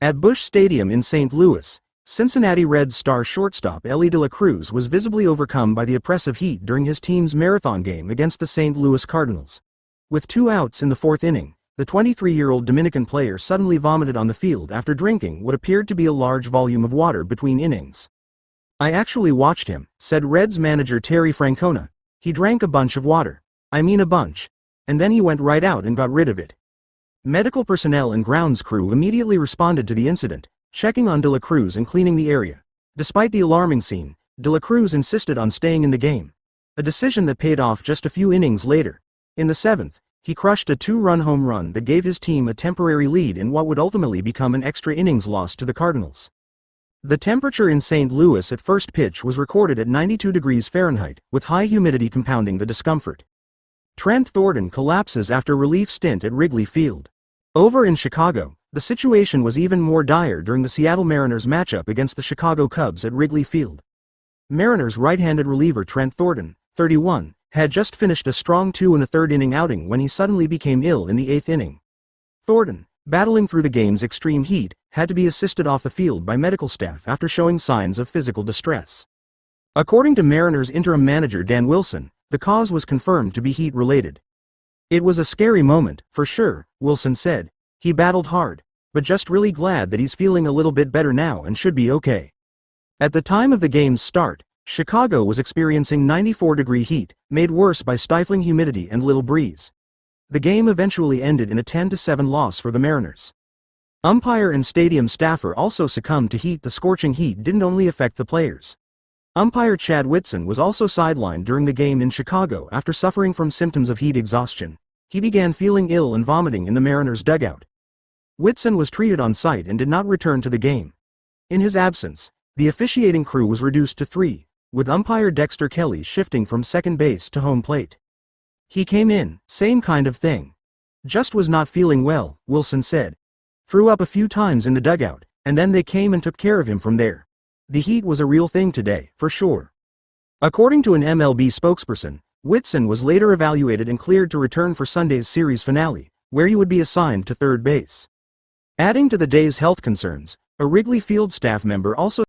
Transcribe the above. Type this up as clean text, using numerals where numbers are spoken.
At Busch Stadium in St. Louis, Cincinnati Reds star shortstop Elly De La Cruz was visibly overcome by the oppressive heat during his team's marathon game against the St. Louis Cardinals. With 2 outs in the 4th inning, the 23-year-old Dominican player suddenly vomited on the field after drinking what appeared to be a large volume of water between innings. "I actually watched him," said Reds manager Terry Francona. "He drank a bunch of water. I mean a bunch. And then he went right out and got rid of it." Medical personnel and grounds crew immediately responded to the incident, checking on De La Cruz and cleaning the area. Despite the alarming scene, De La Cruz insisted on staying in the game, a decision that paid off just a few innings later. In the 7th, he crushed a 2-run home run that gave his team a temporary lead in what would ultimately become an extra innings loss to the Cardinals. The temperature in St. Louis at first pitch was recorded at 92 degrees Fahrenheit, with high humidity compounding the discomfort. Trent Thornton collapses after relief stint at Wrigley Field. Over in Chicago, the situation was even more dire during the Seattle Mariners matchup against the Chicago Cubs at Wrigley Field. Mariners right-handed reliever Trent Thornton, 31, had just finished a strong 2 1/3 inning outing when he suddenly became ill in the 8th inning. Thornton, battling through the game's extreme heat, had to be assisted off the field by medical staff after showing signs of physical distress. According to Mariners interim manager Dan Wilson, the cause was confirmed to be heat-related. "It was a scary moment, for sure," Wilson said. "He battled hard, but just really glad that he's feeling a little bit better now and should be okay." At the time of the game's start, Chicago was experiencing 94-degree heat, made worse by stifling humidity and little breeze. The game eventually ended in a 10-7 loss for the Mariners. Umpire and stadium staffer also succumbed to heat. The scorching heat didn't only affect the players. Umpire Chad Whitson was also sidelined during the game in Chicago after suffering from symptoms of heat exhaustion. He began feeling ill and vomiting in the Mariners' dugout. Whitson was treated on site and did not return to the game. In his absence, the officiating crew was reduced to 3, with umpire Dexter Kelly shifting from second base to home plate. "He came in, same kind of thing. Just was not feeling well," Wilson said. "Threw up a few times in the dugout, and then they came and took care of him from there. The heat was a real thing today, for sure." According to an MLB spokesperson, Whitson was later evaluated and cleared to return for Sunday's series finale, where he would be assigned to third base. Adding to the day's health concerns, a Wrigley Field staff member also